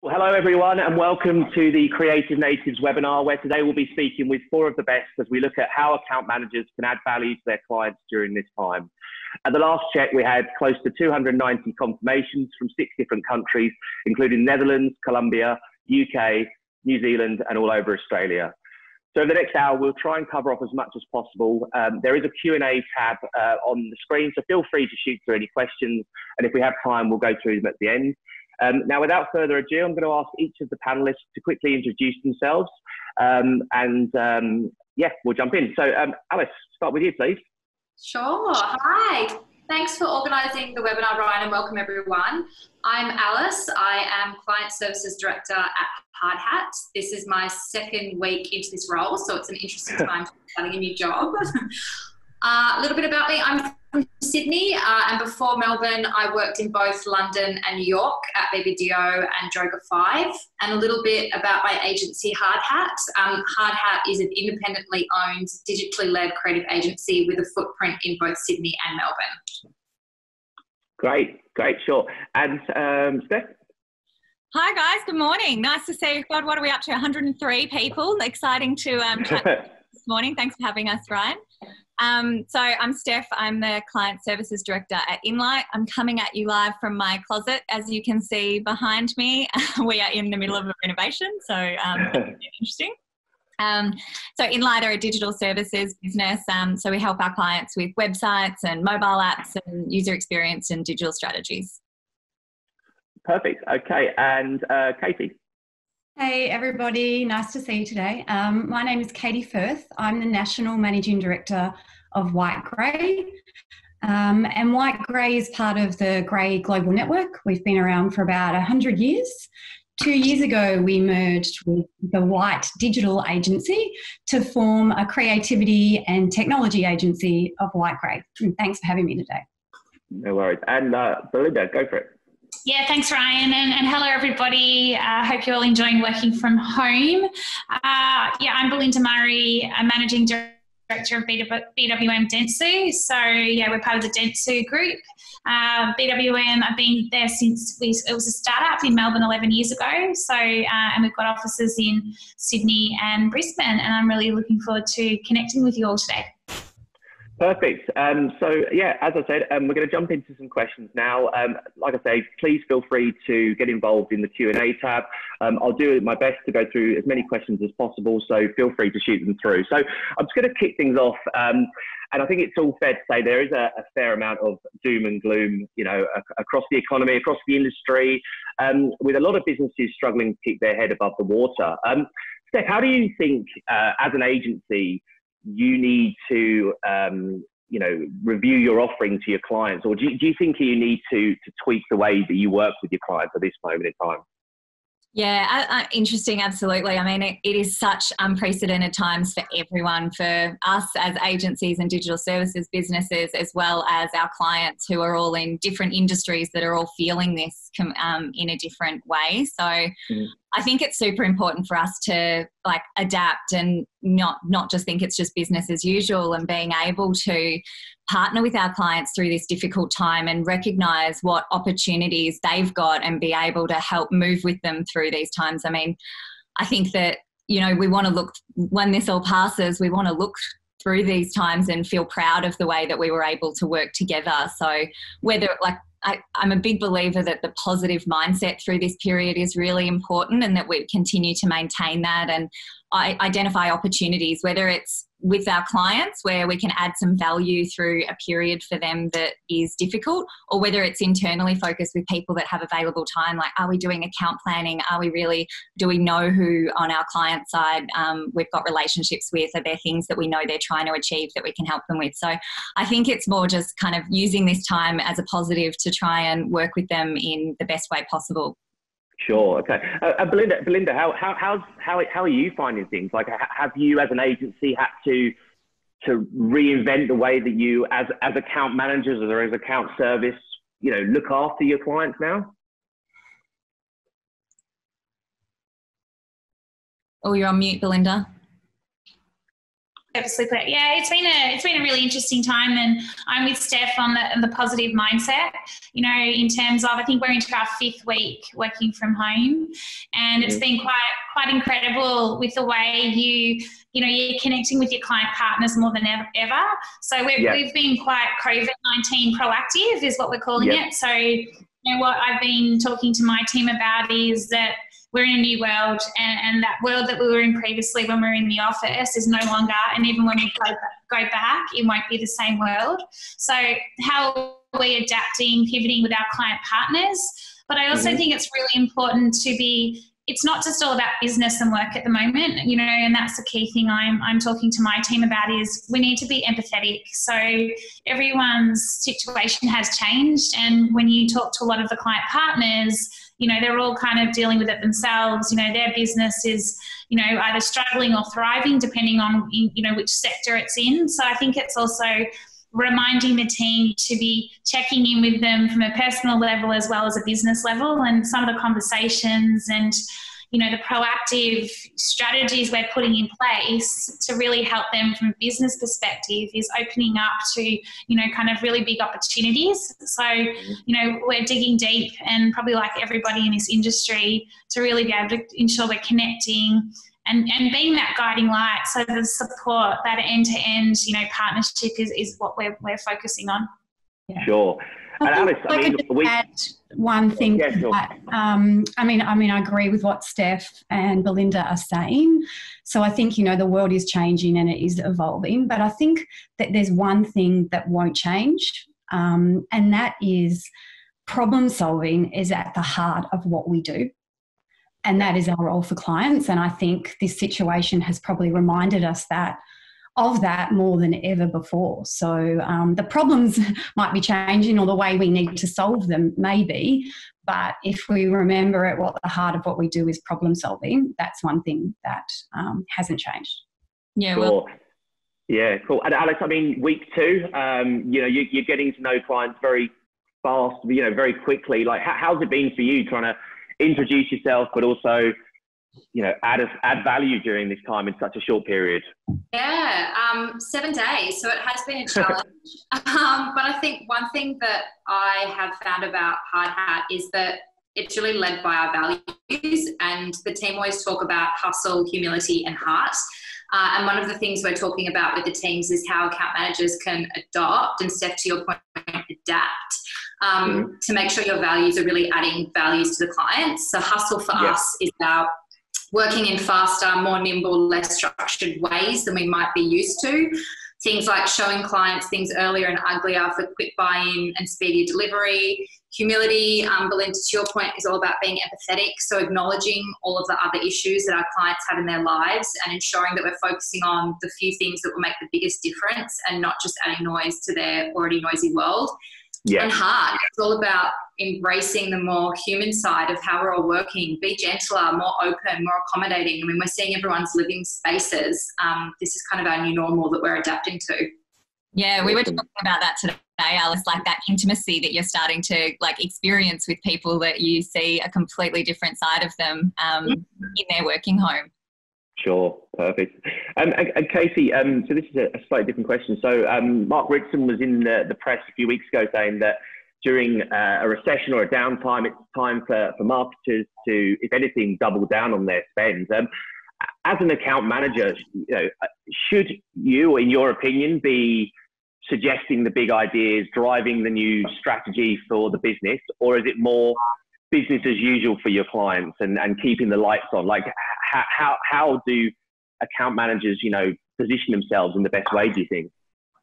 Well, hello everyone and welcome to the Creative Natives webinar, where today we'll be speaking with four of the best as we look at how account managers can add value to their clients during this time. At the last check, we had close to 290 confirmations from 6 different countries, including Netherlands, Colombia, UK, New Zealand, and all over Australia. So in the next hour, we'll try and cover off as much as possible. There is a Q&A tab on the screen, so feel free to shoot through any questions. And if we have time, we'll go through them at the end. Now, without further ado, I'm going to ask each of the panelists to quickly introduce themselves. Yeah, we'll jump in. So Alice, start with you, please. Sure. Hi. Thanks for organising the webinar, Ryan, and welcome everyone. I'm Alice. I am Client Services Director at Hardhat. This is my second week into this role, so it's an interesting time starting a new job. A little bit about me. I'm from Sydney, and before Melbourne, I worked in both London and New York at BBDO and Droga 5. And a little bit about my agency, Hardhat. Hardhat is an independently owned, digitally led creative agency with a footprint in both Sydney and Melbourne. Great, sure. And Steph? Hi guys, good morning. Nice to see you. God, what are we up to? 103 people. Exciting to chat this morning. Thanks for having us, Ryan. So I'm Steph. I'm the Client Services Director at Inlight. I'm coming at you live from my closet. As you can see behind me, we are in the middle of a renovation, so interesting. So Inlight are a digital services business, so we help our clients with websites and mobile apps and user experience and digital strategies. Perfect. Okay, and Katie. Hey everybody, nice to see you today. My name is Katie Firth. I'm the National Managing Director of whiteGREY. And whiteGREY is part of the Grey Global Network. We've been around for about 100 years. 2 years ago, we merged with the White Digital Agency to form a creativity and technology agency of whiteGREY. Thanks for having me today. No worries. And Belinda, go for it. Yeah, thanks, Ryan, and hello, everybody. I hope you're all enjoying working from home. Yeah, I'm Belinda Murray, a Managing Director of BWM Dentsu. So, yeah, we're part of the Dentsu group. BWM, I've been there since it was a startup in Melbourne 11 years ago. So, and we've got offices in Sydney and Brisbane, and I'm really looking forward to connecting with you all today. Perfect. So yeah, as I said, we're going to jump into some questions now. Like I say, please feel free to get involved in the Q&A tab. I'll do my best to go through as many questions as possible, so feel free to shoot them through. So I'm just going to kick things off, and I think it's all fair to say there is a fair amount of doom and gloom, you know, across the economy, across the industry, with a lot of businesses struggling to keep their head above the water. Steph, how do you think, as an agency, you need to, you know, review your offering to your clients, or do you think you need to tweak the way that you work with your clients at this moment in time? Yeah, interesting, absolutely. I mean, it is such unprecedented times for everyone, for us as agencies and digital services businesses, as well as our clients who are all in different industries that are all feeling this in a different way. So I think it's super important for us to adapt and not just think it's just business as usual, and being able to partner with our clients through this difficult time and recognise what opportunities they've got and be able to help move with them through these times. I mean, I think that, you know, we want to look, when this all passes, we want to look through these times and feel proud of the way that we were able to work together. So whether, I'm a big believer that the positive mindset through this period is really important, and that we continue to maintain that and identify opportunities, whether it's with our clients where we can add some value through a period for them that is difficult, or whether it's internally focused with people that have available time, like are we doing account planning? Do we know who on our client side we've got relationships with? Are there things that we know they're trying to achieve that we can help them with? So I think it's more just kind of using this time as a positive to try and work with them in the best way possible. Sure. Okay. Belinda, how are you finding things? Like, have you as an agency had to reinvent the way that you, as account managers or as account service, you know, look after your clients now? Oh, you're on mute, Belinda. purposely put it. Yeah, it's been a really interesting time, and I'm with Steph on the positive mindset. You know, in terms of, I think we're into our 5th week working from home, and it's been quite incredible with the way you're connecting with your client partners more than ever. So we've been quite COVID-19 proactive, is what we're calling it. So, you know, what I've been talking to my team about is that we're in a new world, and that world that we were in previously when we were in the office is no longer, and even when we go back, it won't be the same world. So how are we adapting, pivoting with our client partners? But I also think it's really important it's not just all about business and work at the moment, you know, and that's the key thing I'm talking to my team about is we need to be empathetic. So everyone's situation has changed, and when you talk to a lot of the client partners, you know, they're all kind of dealing with it themselves. You know, their business is, you know, either struggling or thriving depending on, you know, which sector it's in. So I think it's also reminding the team to be checking in with them from a personal level as well as a business level, and some of the conversations and, you know, the proactive strategies we're putting in place to really help them from a business perspective is opening up to, you know, kind of really big opportunities. So, you know, we're digging deep, and probably like everybody in this industry, to really be able to ensure we're connecting and being that guiding light. So the support, that end-to-end, you know, partnership is what we're focusing on. Yeah. Sure. And Alice, I mean, add one thing to that. I mean, I agree with what Steph and Belinda are saying. So I think, you know, the world is changing and it is evolving, but I think that there's one thing that won't change, and that is problem solving is at the heart of what we do. And that is our role for clients. And I think this situation has probably reminded us of that more than ever before. So the problems might be changing, or the way we need to solve them maybe, but if we remember at what the heart of what we do is problem solving, that's one thing that hasn't changed. Yeah, sure. well, Yeah, cool. And Alex, I mean, week 2, you know, you're getting to know clients very fast, you know, very quickly. Like, how's it been for you trying to introduce yourself, but also, you know, add value during this time in such a short period? Yeah, 7 days, so it has been a challenge. But I think one thing that I have found about Hardhat is that it's really led by our values, and the team always talk about hustle, humility, and heart. And one of the things we're talking about with the teams is how account managers can adopt, and Steph, to your point, adapt, to make sure your values are really adding values to the clients. So hustle for us is about working in faster, more nimble, less structured ways than we might be used to. Things like showing clients things earlier and uglier for quick buy-in and speedier delivery. Humility, Belinda, to your point, is all about being empathetic, so acknowledging all of the other issues that our clients have in their lives and ensuring that we're focusing on the few things that will make the biggest difference and not just adding noise to their already noisy world. And heart, it's all about embracing the more human side of how we're all working, be gentler, more open, more accommodating. I mean, we're seeing everyone's living spaces. This is kind of our new normal that we're adapting to. Yeah, we were talking about that today, Alice, like that intimacy that you're starting to like experience with people that you see a completely different side of them in their working home. Sure, perfect. And Casey, so this is a slightly different question. So Mark Ritson was in the press a few weeks ago saying that during a recession or a downtime, it's time for marketers to, if anything, double down on their spend. As an account manager, you know, should you, in your opinion, be suggesting the big ideas, driving the new strategy for the business, or is it more business as usual for your clients and keeping the lights on? Like, how do account managers, you know, position themselves in the best way, do you think?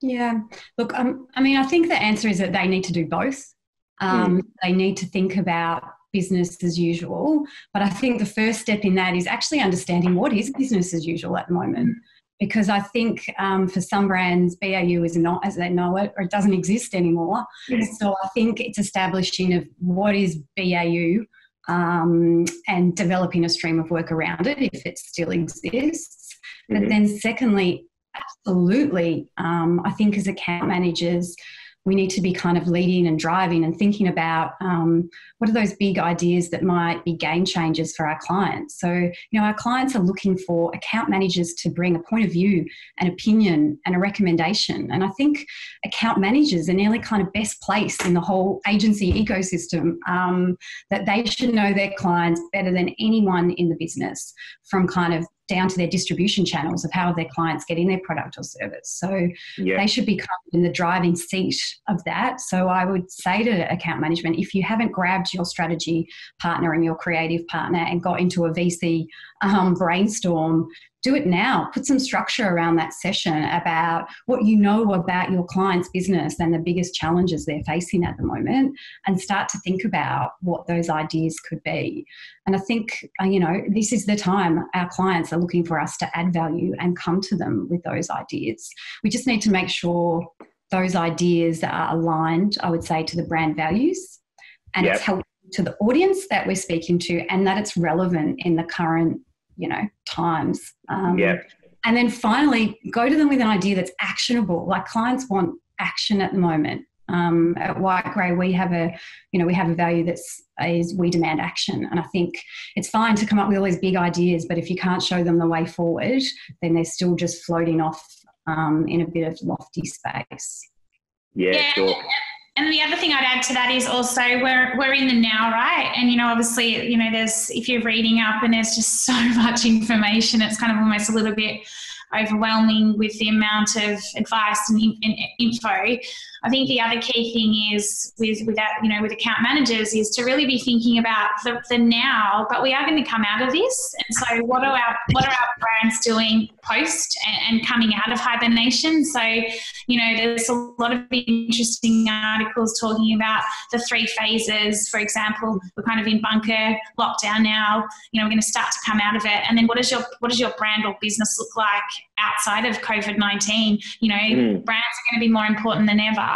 Yeah, look, I mean, I think the answer is that they need to do both. They need to think about business as usual, but I think the first step in that is actually understanding what is business as usual at the moment. Because I think for some brands, BAU is not as they know it, or it doesn't exist anymore. So I think it's establishing of what is BAU and developing a stream of work around it if it still exists. But then secondly, absolutely, I think as account managers, we need to be kind of leading and driving and thinking about what are those big ideas that might be game changers for our clients. So, you know, our clients are looking for account managers to bring a point of view, an opinion and a recommendation. And I think account managers are nearly kind of best placed in the whole agency ecosystem, that they should know their clients better than anyone in the business, from kind of down to their distribution channels of how their clients getting their product or service. So they should be kind of in the driving seat of that. So I would say to account management, if you haven't grabbed your strategy partner and your creative partner and got into a VC brainstorm, do it now. Put some structure around that session about what you know about your client's business and the biggest challenges they're facing at the moment, and start to think about what those ideas could be. And I think, you know, this is the time our clients are looking for us to add value and come to them with those ideas. We just need to make sure those ideas are aligned, I would say, to the brand values, and it's helpful to the audience that we're speaking to, and that it's relevant in the current, you know, times. And then finally, go to them with an idea that's actionable. Like, clients want action at the moment. At whiteGREY, we have a value is we demand action. And I think it's fine to come up with all these big ideas, but if you can't show them the way forward, then they're still just floating off in a bit of lofty space. Sure. And the other thing I'd add to that is also we're in the now, right? And, you know, obviously, you know, if you're reading up and there's just so much information, it's kind of almost a little bit overwhelming with the amount of advice and info. I think the other key thing is with that, you know, with account managers, is to really be thinking about the now, but we are going to come out of this. And so what are our brands doing post and coming out of hibernation? So, you know, there's a lot of interesting articles talking about the 3 phases. For example, we're kind of in bunker lockdown now, you know, we're going to start to come out of it. And then what does your brand or business look like outside of COVID-19? You know, brands are going to be more important than ever.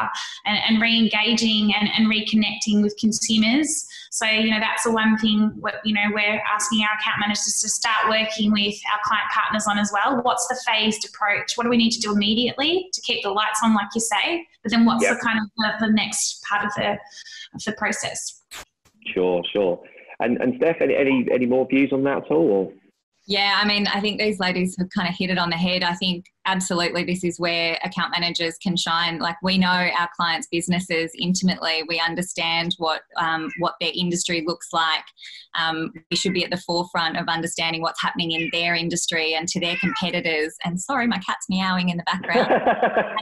And re-engaging and reconnecting with consumers. So, you know, that's the one thing, you know, we're asking our account managers to start working with our client partners on as well. What's the phased approach? What do we need to do immediately to keep the lights on, like you say? But then what's the kind of the next part of the process? Sure. And Steph, any more views on that at all? Or? Yeah, I mean, I think these ladies have kind of hit it on the head. I think absolutely this is where account managers can shine. Like, we know our clients' businesses intimately. We understand what their industry looks like. We should be at the forefront of understanding what's happening in their industry and to their competitors. And sorry, my cat's meowing in the background.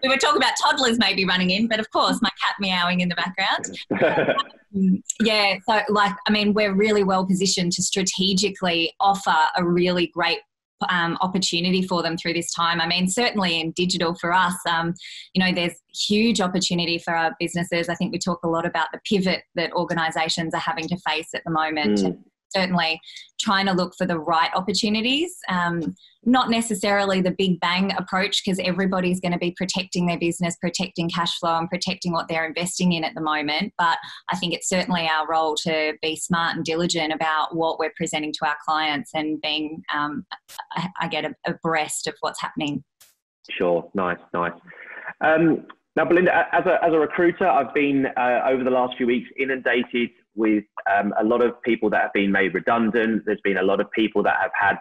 We were talking about toddlers maybe running in, but of course my cat meowing in the background. So like, I mean, we're really well positioned to strategically offer a really great opportunity for them through this time. I mean, certainly in digital for us, you know, there's huge opportunity for our businesses. I think we talk a lot about the pivot that organisations are having to face at the moment. Certainly trying to look for the right opportunities, not necessarily the big bang approach, because everybody's going to be protecting their business, protecting cash flow and protecting what they're investing in at the moment. But I think it's certainly our role to be smart and diligent about what we're presenting to our clients and being, abreast of what's happening. Sure. Nice. Now, Belinda, as a recruiter, I've been over the last few weeks inundated with a lot of people that have been made redundant. There's been a lot of people that have had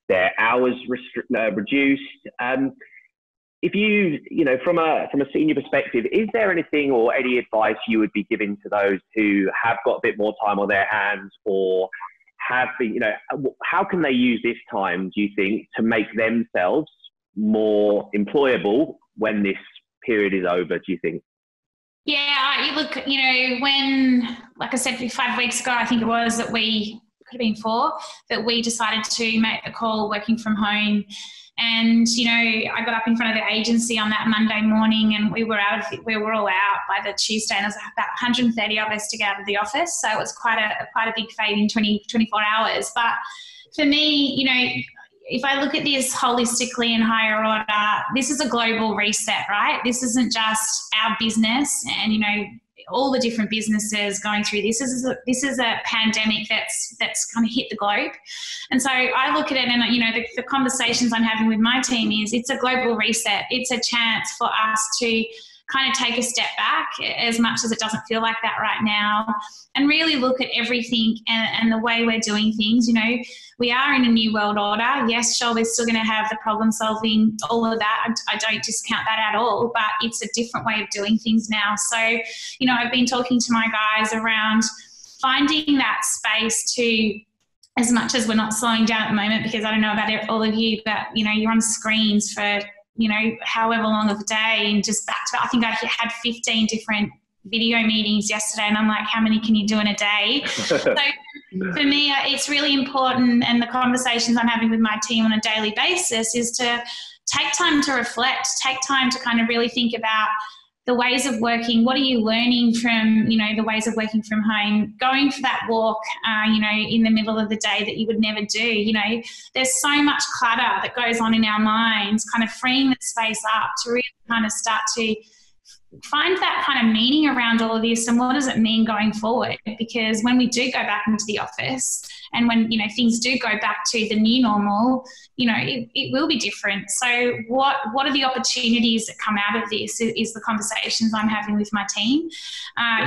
their hours reduced. If you know, from a senior perspective, is there anything or any advice you would be giving to those who have got a bit more time on their hands, or have been, you know, how can they use this time, do you think, to make themselves more employable when this period is over, do you think? Yeah, you look, you know, when, like I said, 5 weeks ago, I think it was, that we, could have been 4, that we decided to make the call working from home. And, you know, I got up in front of the agency on that Monday morning, and we were all out by the Tuesday, and there was about 130 of us to get out of the office. So it was quite a big fade in 24 hours. But for me, you know, if I look at this holistically in higher order, this is a global reset, right? This isn't just our business and, you know, all the different businesses going through this. This is a pandemic that's kind of hit the globe. And so I look at it, and, you know, the conversations I'm having with my team is, it's a global reset. It's a chance for us to kind of take a step back, as much as it doesn't feel like that right now, and really look at everything and the way we're doing things. You know, we are in a new world order. Yes, sure, we're still going to have the problem solving, all of that. I don't discount that at all, but it's a different way of doing things now. So, you know, I've been talking to my guys around finding that space to, as much as we're not slowing down at the moment, because I don't know about all of you, but, you know, you're on screens for, you know, however long of the day, and just back to back. I think I had 15 different video meetings yesterday, and I'm like, how many can you do in a day? So for me, it's really important, and the conversations I'm having with my team on a daily basis is to take time to reflect, take time to kind of really think about the ways of working. What are you learning from, you know, the ways of working from home, going for that walk, you know, in the middle of the day that you would never do. You know, there's so much clutter that goes on in our minds, kind of freeing the space up to really kind of start to find that kind of meaning around all of this, and what does it mean going forward? Because when we do go back into the office, and when, you know, things do go back to the new normal, you know, it will be different. So what are the opportunities that come out of this is the conversations I'm having with my team.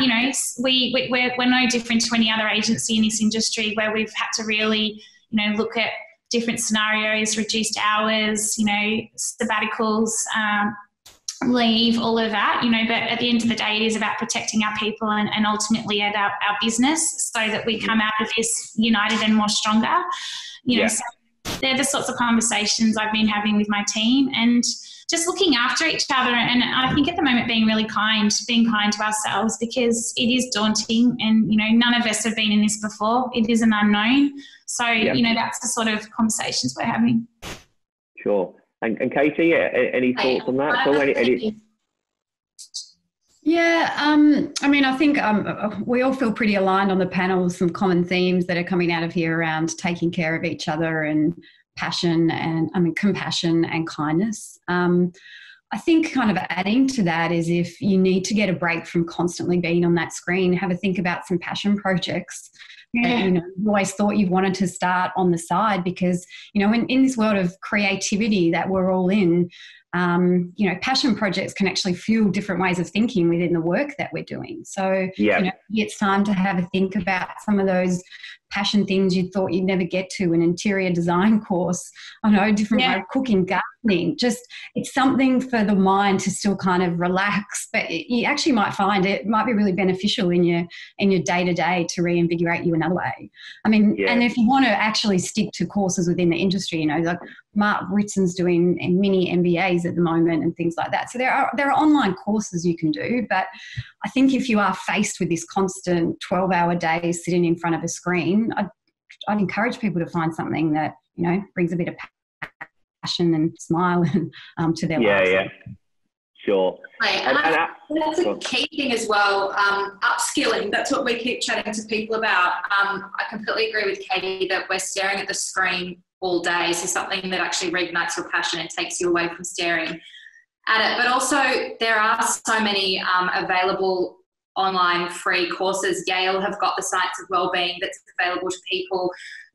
You know, we're no different to any other agency in this industry, where we've had to really, you know, look at different scenarios, reduced hours, you know, sabbaticals, leave, all of that, you know, but at the end of the day, it is about protecting our people and ultimately at our business, so that we come out of this united and more stronger. You know, so they're the sorts of conversations I've been having with my team, and just looking after each other. And I think at the moment being kind to ourselves, because it is daunting, and, you know, none of us have been in this before. It is an unknown. So, you know, that's the sort of conversations we're having. Sure. And Katie, yeah, any thoughts on that? Yeah, I mean, I think we all feel pretty aligned on the panel. Some common themes that are coming out of here around taking care of each other, and passion, and compassion and kindness. I think kind of adding to that is, if you need to get a break from constantly being on that screen, have a think about some passion projects. And, you know, you've always thought you've wanted to start on the side, because, you know, in this world of creativity that we're all in, you know, passion projects can actually fuel different ways of thinking within the work that we're doing. So, you know, it's time to have a think about some of those passion things you thought you'd never get to, an interior design course, I know, different way of cooking, gardening. Just, it's something for the mind to still kind of relax, but you actually might find it might be really beneficial in your day-to-day to reinvigorate you another way. I mean, and if you want to actually stick to courses within the industry, you know, like Mark Ritson's doing mini MBAs at the moment and things like that. So there are online courses you can do, but I think if you are faced with this constant 12-hour day sitting in front of a screen, I'd encourage people to find something that, you know, brings a bit of passion and smile and to their lives. Yeah, sure. Right. That's a key thing as well, upskilling. That's what we keep chatting to people about. I completely agree with Katie that we're staring at the screen all day. So something that actually reignites your passion and takes you away from staring at it. But also there are so many available online free courses. Yale have got the Science of Wellbeing that's available to people.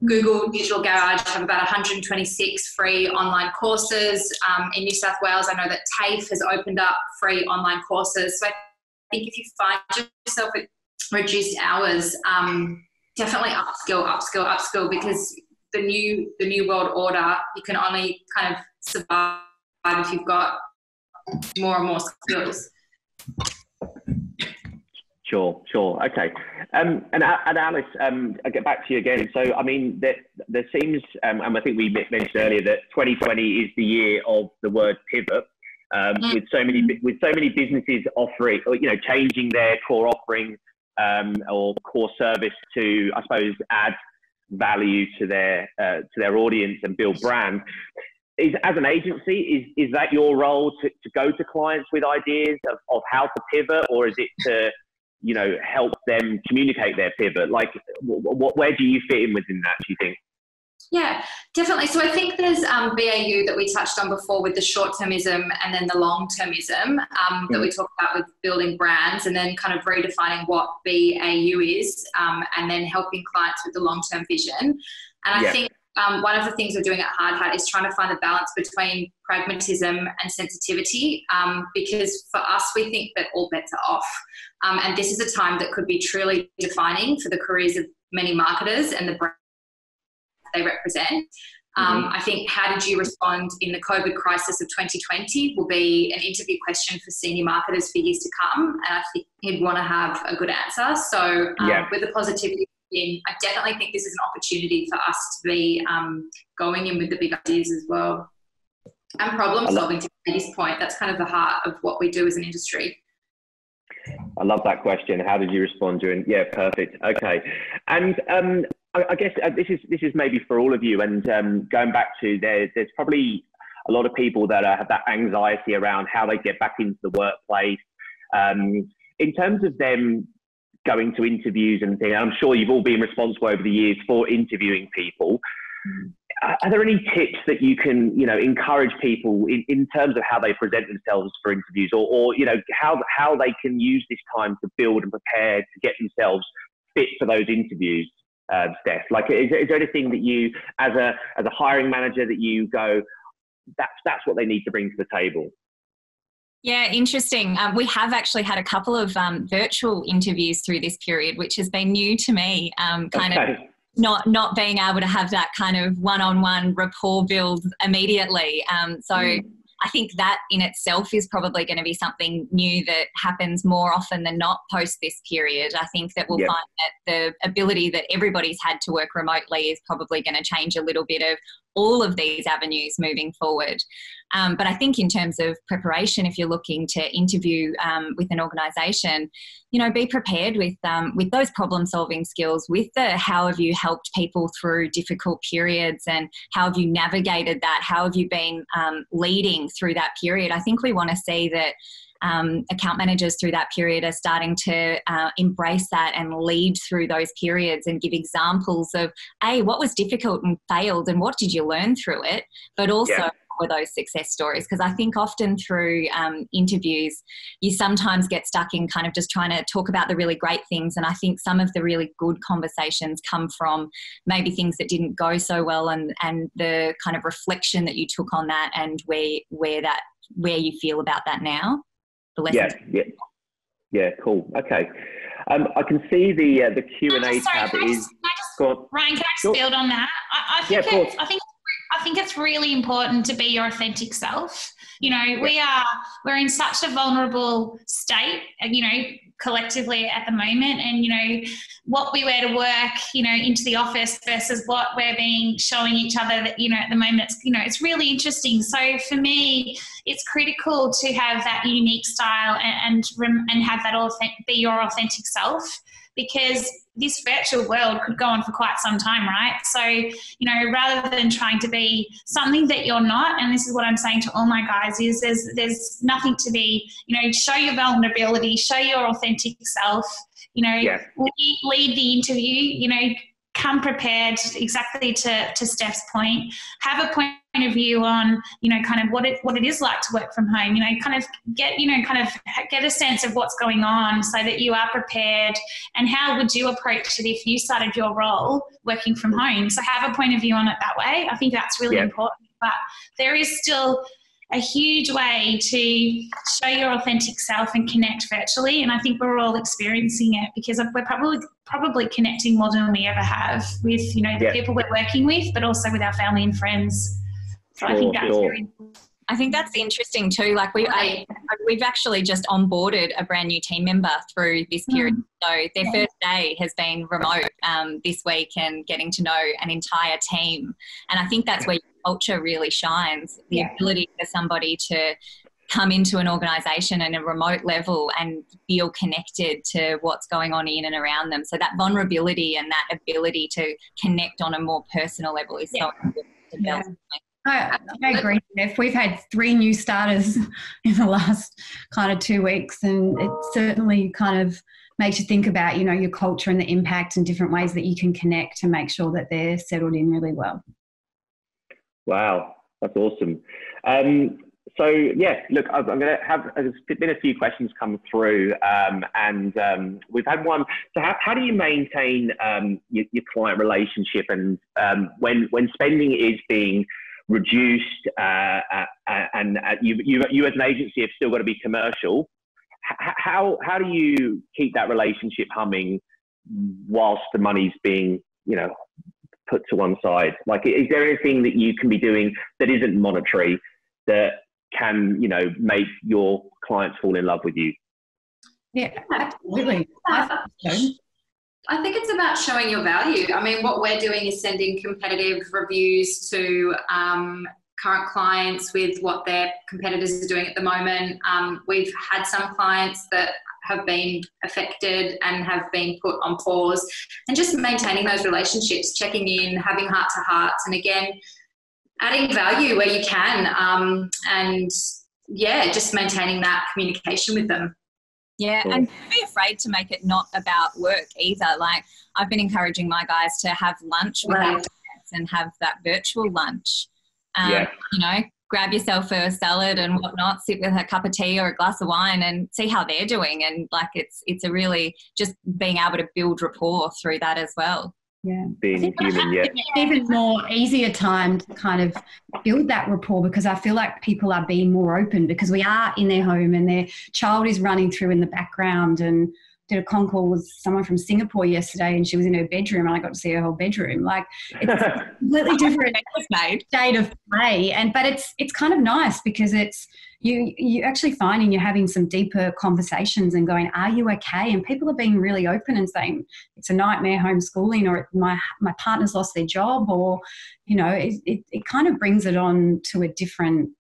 Google Digital Garage have about 126 free online courses. In New South Wales, I know that TAFE has opened up free online courses. So I think if you find yourself at reduced hours, definitely upskill, because the new world order, you can only kind of survive if you've got more and more skills. Sure. Okay. And Alice, I'll get back to you again. So, I mean, there seems, and I think we mentioned earlier, that 2020 is the year of the word pivot. With so many businesses offering, you know, changing their core offering or core service to, I suppose, add value to their audience and build brand. As an agency, is that your role to go to clients with ideas of how to pivot, or is it to, you know, help them communicate their pivot? Like, where do you fit in within that, do you think? Yeah, definitely. So I think there's BAU that we touched on before with the short-termism and then the long-termism that we talked about with building brands, and then kind of redefining what BAU is, and then helping clients with the long-term vision. And I think one of the things we're doing at Hardhat is trying to find the balance between pragmatism and sensitivity, because for us, we think that all bets are off. And this is a time that could be truly defining for the careers of many marketers and the brands they represent. I think how did you respond in the COVID crisis of 2020 will be an interview question for senior marketers for years to come. And I think you'd want to have a good answer. So with the positivity in, I definitely think this is an opportunity for us to be going in with the big ideas as well. And problem solving to this point. That's kind of the heart of what we do as an industry. I love that question. How did you respond during? Yeah, perfect. Okay. And I guess this is maybe for all of you, and going back to there's probably a lot of people that have that anxiety around how they get back into the workplace. In terms of them going to interviews and things, I'm sure you've all been responsible over the years for interviewing people. Are there any tips that you can, encourage people in terms of how they present themselves for interviews, or how they can use this time to build and prepare to get themselves fit for those interviews? Steph, like, is there anything that you, as a hiring manager, that you go, that's what they need to bring to the table? Yeah, interesting. We have actually had a couple of virtual interviews through this period, which has been new to me. Of not being able to have that kind of one-on-one rapport build immediately. I think that in itself is probably going to be something new that happens more often than not post this period. I think that we'll find that the ability that everybody's had to work remotely is probably going to change a little bit of all of these avenues moving forward. But I think in terms of preparation, if you're looking to interview with an organisation, be prepared with those problem-solving skills, with the how have you helped people through difficult periods and how have you navigated that, how have you been leading through that period. I think we want to see that account managers through that period are starting to embrace that and lead through those periods and give examples of, what was difficult and failed and what did you learn through it, but also were those success stories. Because I think often through interviews, you sometimes get stuck in kind of just trying to talk about the really great things. And I think some of the really good conversations come from maybe things that didn't go so well, and the kind of reflection that you took on that and where you feel about that now. Yeah, cool. Okay. I can see the Q&A tab is... Ryan, can I just build on that? I think it's really important to be your authentic self. We're in such a vulnerable state, collectively at the moment, and what we wear to work, into the office versus what we're showing each other that, at the moment, it's really interesting. So for me, it's critical to have that unique style and have that be your authentic self, because this virtual world could go on for quite some time, right? So, rather than trying to be something that you're not, and this is what I'm saying to all my guys, is there's nothing to be, show your vulnerability, show your authentic self, lead the interview, come prepared, exactly to Steph's point, have a point of view on, kind of what it is like to work from home, kind of get a sense of what's going on so that you are prepared, and how would you approach it if you started your role working from home. So have a point of view on it that way. I think that's really important, but there is still a huge way to show your authentic self and connect virtually, and I think we're all experiencing it because we're probably connecting more than we ever have with the people we're working with, but also with our family and friends. So I think that's very important. I think that's interesting too. Like we've actually just onboarded a brand new team member through this period. So their first day has been remote this week, and getting to know an entire team. And I think that's where your culture really shines, the ability for somebody to come into an organisation at a remote level and feel connected to what's going on in and around them. So that vulnerability and that ability to connect on a more personal level is so important to develop. I agree, Steph. We've had 3 new starters in the last kind of 2 weeks, and it certainly kind of makes you think about, your culture and the impact and different ways that you can connect to make sure that they're settled in really well. Wow, that's awesome. So yeah, look, I'm going to have, there's been a few questions come through, and we've had one. So how do you maintain your client relationship, and when spending is being reduced, and you as an agency have still got to be commercial? How do you keep that relationship humming whilst the money's being, you know, put to one side? Like, is there anything that you can be doing that isn't monetary that can, you know, make your clients fall in love with you? Yeah, absolutely. I think it's about showing your value. I mean, what we're doing is sending competitive reviews to current clients with what their competitors are doing at the moment. We've had some clients that have been affected and have been put on pause, and just maintaining those relationships, checking in, having heart-to-hearts, and again, adding value where you can, and yeah, just maintaining that communication with them. Yeah, and don't be afraid to make it not about work either. Like, I've been encouraging my guys to have lunch with their clients and have that virtual lunch. You know, grab yourself a salad and whatnot, sit with a cup of tea or a glass of wine and see how they're doing. And like, it's a really just being able to build rapport through that as well. Yeah, being human. Yeah, even more easier time to kind of build that rapport, because I feel like people are being more open because we are in their home and their child is running through in the background. And did a con call with someone from Singapore yesterday, and she was in her bedroom, and I got to see her whole bedroom. Like, it's a completely different state of play, but it's kind of nice because it's you actually finding you're having some deeper conversations and going, are you okay? And people are being really open and saying it's a nightmare homeschooling, or my partner's lost their job, or you know, it kind of brings it on to a different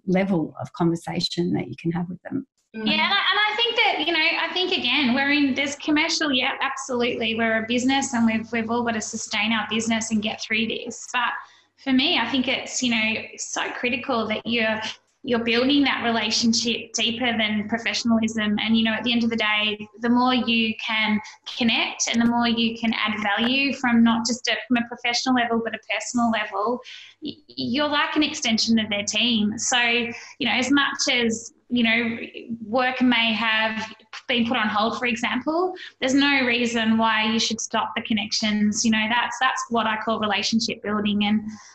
level of conversation that you can have with them. Yeah, and I think that, you know, I think again, there's commercial, yeah, absolutely. We're a business and we've all got to sustain our business and get through this. But for me, I think it's, you know, so critical that you're building that relationship deeper than professionalism. And, you know, at the end of the day, the more you can connect and the more you can add value from not just from a professional level, but a personal level, you're like an extension of their team. So, you know, as much as, you know, work may have been put on hold, for example, there's no reason why you should stop the connections. You know, that's what I call relationship building.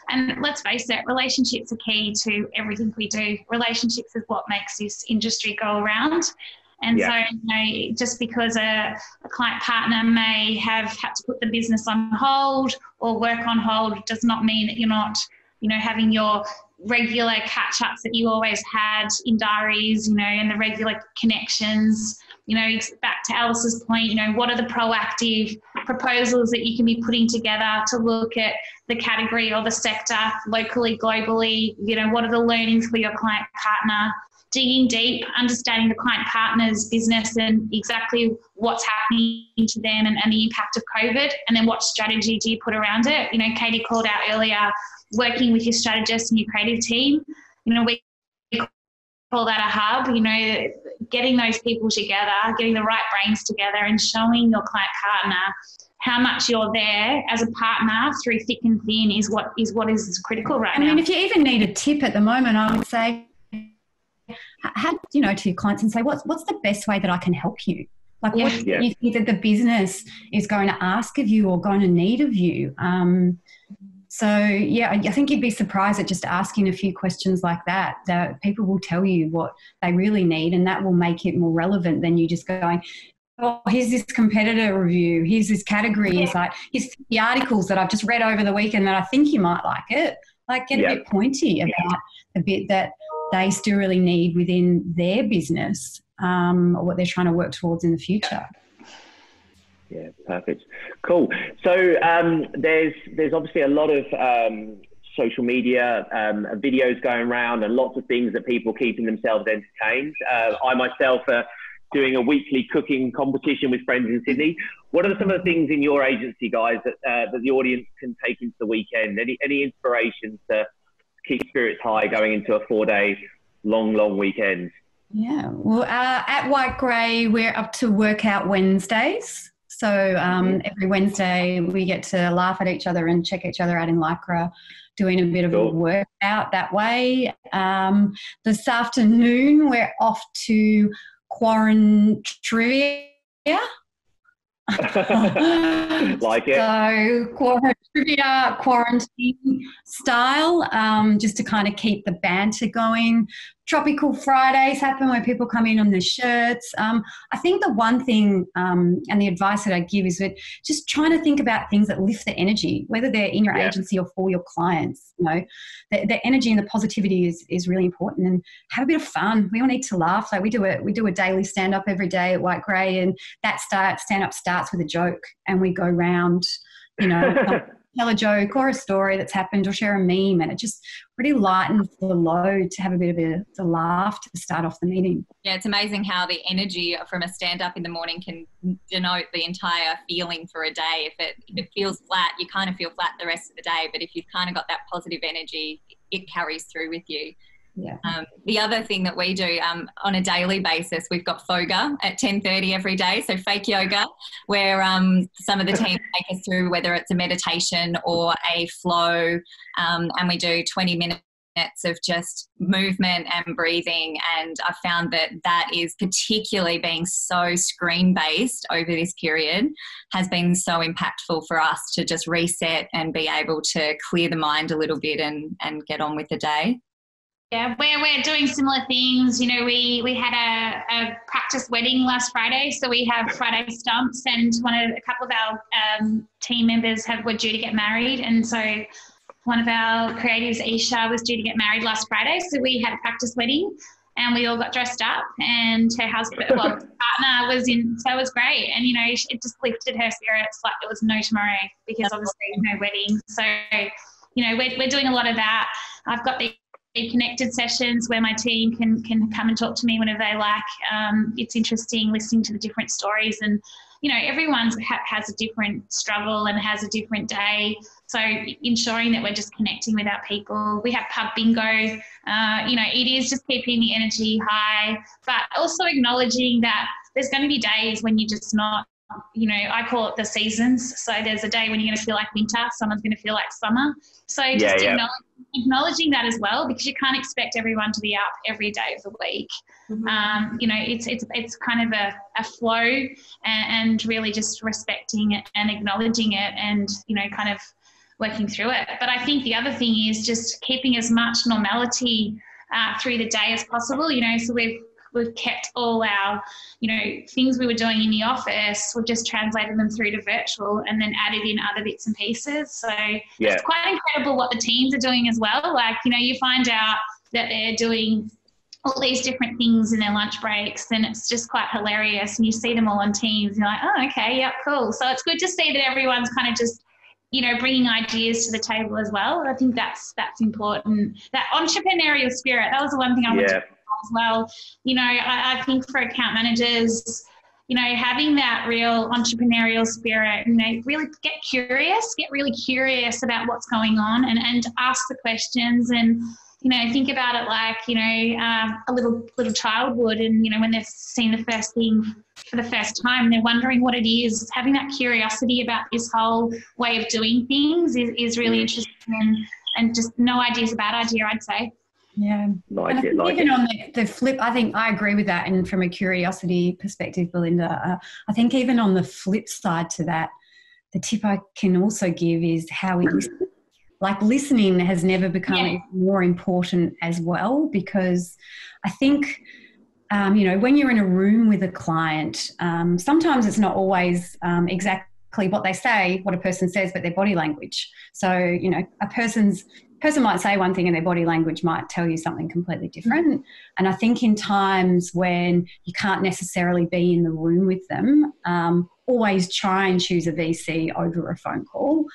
And let's face it, relationships are key to everything we do. Relationships is what makes this industry go around. And so, you know, just because a client partner may have had to put the business on hold or work on hold does not mean that you're not, you know, having your regular catch-ups that you always had in diaries, you know, and the regular connections. You know, back to Alice's point, you know, what are the proactive proposals that you can be putting together to look at the category or the sector locally, globally? You know, what are the learnings for your client partner? Digging deep, understanding the client partner's business and exactly what's happening to them and the impact of COVID, and then what strategy do you put around it? You know, Katie called out earlier, working with your strategist and your creative team. You know, we call that a hub, you know, getting those people together, getting the right brains together and showing your client partner how much you're there as a partner through thick and thin is what is critical right now. I mean, if you even need a tip at the moment, I would say, you know, to your clients and say, what's the best way that I can help you? Like, what do you think that the business is going to ask of you or going to need of you? So, yeah, I think you'd be surprised at just asking a few questions like that people will tell you what they really need, and that will make it more relevant than you just going, oh, here's this competitor review, here's this category insight, here's the articles that I've just read over the weekend that I think you might like it. Like, get a bit pointy about the bit that they still really need within their business, or what they're trying to work towards in the future. Yeah, perfect. Cool. So there's obviously a lot of social media videos going around and lots of things that people are keeping themselves entertained. I myself are doing a weekly cooking competition with friends in Sydney. What are some of the things in your agency, guys, that the audience can take into the weekend? Any inspirations to keep spirits high going into a 4-day long weekend? Yeah, well, at whiteGREY, we're up to Workout Wednesdays. So every Wednesday we get to laugh at each other and check each other out in Lycra, doing a bit of a workout that way. This afternoon we're off to Quarantine Trivia. Like it. So trivia, quarantine style, just to kind of keep the banter going. Tropical Fridays happen where people come in on their shirts. I think the one thing and the advice that I give is that just trying to think about things that lift the energy, whether they're in your agency or for your clients. You know, the energy and the positivity is really important, and have a bit of fun. We all need to laugh. Like we do a daily stand up every day at whiteGREY, and that stand up starts with a joke, and we go round, you know. Tell a joke or a story that's happened or share a meme, and it just really lightens the load to have a bit of a laugh to start off the meeting. Yeah, it's amazing how the energy from a stand-up in the morning can denote the entire feeling for a day. If it feels flat, you kind of feel flat the rest of the day, but if you've kind of got that positive energy, it carries through with you. Yeah. The other thing that we do on a daily basis, we've got Foga at 10:30 every day, so fake yoga, where some of the team take us through whether it's a meditation or a flow, and we do 20 minutes of just movement and breathing. And I found that is, particularly being so screen-based over this period, has been so impactful for us to just reset and be able to clear the mind a little bit and get on with the day. Yeah, we're doing similar things. You know, we had a practice wedding last Friday, so we have Friday stumps, and a couple of our team members were due to get married, and so one of our creatives, Isha, was due to get married last Friday, so we had a practice wedding, and we all got dressed up, and her husband, partner was in, so it was great, and you know, it just lifted her spirits like it was no tomorrow, because obviously no wedding. So you know, we're doing a lot of that. I've got the connected sessions where my team can come and talk to me whenever they like. It's interesting listening to the different stories, and you know, everyone has a different struggle and has a different day, so ensuring that we're just connecting with our people. We have pub bingo. You know, it is just keeping the energy high, but also acknowledging that there's going to be days when you're just not, you know, I call it the seasons. So there's a day when you're going to feel like winter, someone's going to feel like summer. So just acknowledging that as well, because you can't expect everyone to be up every day of the week. Mm-hmm. You know, it's kind of a flow, and really just respecting it and acknowledging it, and, you know, kind of working through it. But I think the other thing is just keeping as much normality through the day as possible. You know, so we've kept all our, you know, things we were doing in the office, we've just translated them through to virtual and then added in other bits and pieces. So it's quite incredible what the teams are doing as well. Like, you know, you find out that they're doing all these different things in their lunch breaks, and it's just quite hilarious. And you see them all on Teams, and you're like, oh, okay, yep, cool. So it's good to see that everyone's kind of just, you know, bringing ideas to the table as well. I think that's important. That entrepreneurial spirit, that was the one thing I wanted to as well. You know, I think for account managers, you know, having that real entrepreneurial spirit, you know, really get really curious about what's going on, and ask the questions, and, you know, think about it like, you know, a little child would, and, you know, when they've seen the first thing for the first time, they're wondering what it is. Having that curiosity about this whole way of doing things is really interesting, and just no idea is a bad idea, I'd say. Yeah. Even on the flip, I think I agree with that. And from a curiosity perspective, Belinda, I think even on the flip side to that, the tip I can also give is how we listen. Like, listening has never become more important as well, because I think, you know, when you're in a room with a client, sometimes it's not always exactly what they say, what a person says, but their body language. So, you know, a person might say one thing and their body language might tell you something completely different. And I think in times when you can't necessarily be in the room with them, always try and choose a VC over a phone call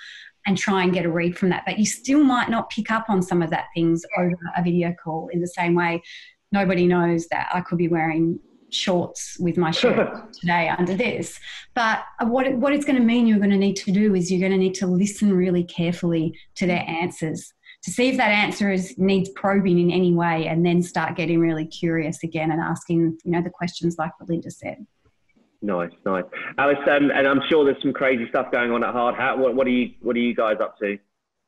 and try and get a read from that. But you still might not pick up on some of that things over a video call in the same way. Nobody knows that I could be wearing shorts with my shirt today under this. But what it's going to mean you're going to need to do is you're going to need to listen really carefully to their answers, to see if that answer needs probing in any way, and then start getting really curious again and asking, you know, the questions like Belinda said. Nice. Alice, and I'm sure there's some crazy stuff going on at Hardhat. What are you guys up to?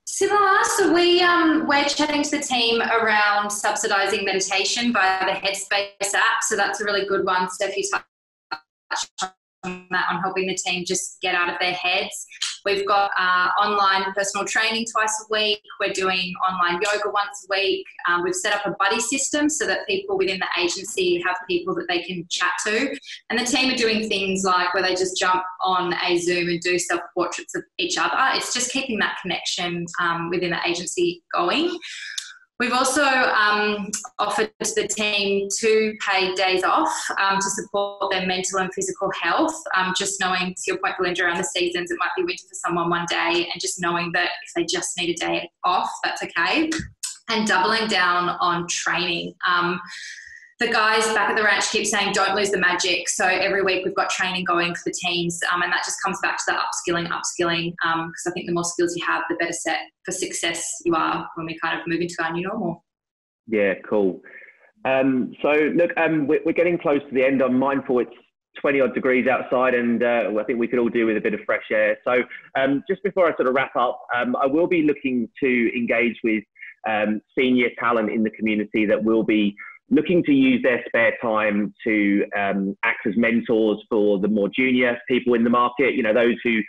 Similar. So we're chatting to the team around subsidising meditation via the Headspace app. So that's a really good one. Steph, you touched on that, on helping the team just get out of their heads. We've got online personal training twice a week. We're doing online yoga once a week. We've set up a buddy system so that people within the agency have people that they can chat to. And the team are doing things like where they just jump on a Zoom and do self-portraits of each other. It's just keeping that connection within the agency going. We've also offered to the team 2 paid days off to support their mental and physical health. Just knowing, to your point, Belinda, around the seasons, it might be winter for someone one day, and just knowing that if they just need a day off, that's okay. And doubling down on training. The guys back at the ranch keep saying, don't lose the magic. So every week we've got training going for the teams, and that just comes back to the upskilling, because I think the more skills you have, the better set for success you are when we kind of move into our new normal. Yeah, cool. So look, we're getting close to the end. I'm mindful it's 20 odd degrees outside, and I think we could all do with a bit of fresh air. So just before I sort of wrap up, I will be looking to engage with senior talent in the community that will be looking to use their spare time to act as mentors for the more junior people in the market, you know, those who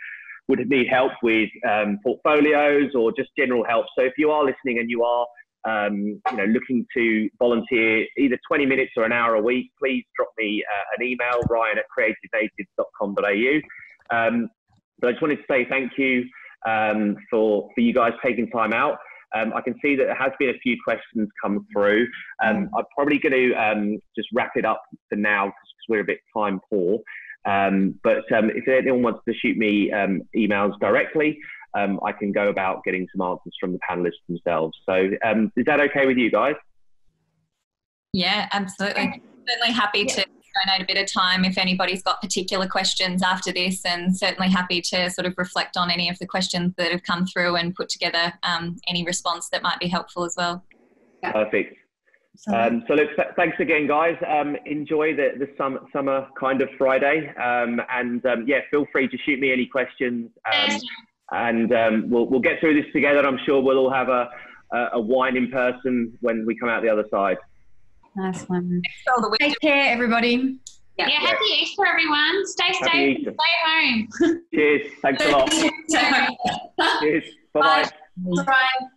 would need help with portfolios or just general help. So if you are listening and you are you know, looking to volunteer either 20 minutes or an hour a week, please drop me an email, ryan@creativenatives.com.au. But I just wanted to say thank you for you guys taking time out. I can see that there has been a few questions come through. I'm probably going to just wrap it up for now because we're a bit time poor. But if anyone wants to shoot me emails directly, I can go about getting some answers from the panelists themselves. So is that okay with you guys? Yeah, absolutely. Certainly happy to donate a bit of time if anybody's got particular questions after this, and certainly happy to sort of reflect on any of the questions that have come through and put together any response that might be helpful as well. Perfect. So look, thanks again, guys. Enjoy the summer kind of Friday, and yeah, feel free to shoot me any questions, and we'll get through this together. I'm sure we'll all have a wine in person when we come out the other side. Nice one. Take care, everybody. Yeah, happy Easter, everyone. Stay safe and stay home. Cheers. Thanks a lot. Cheers. Bye-bye. Bye.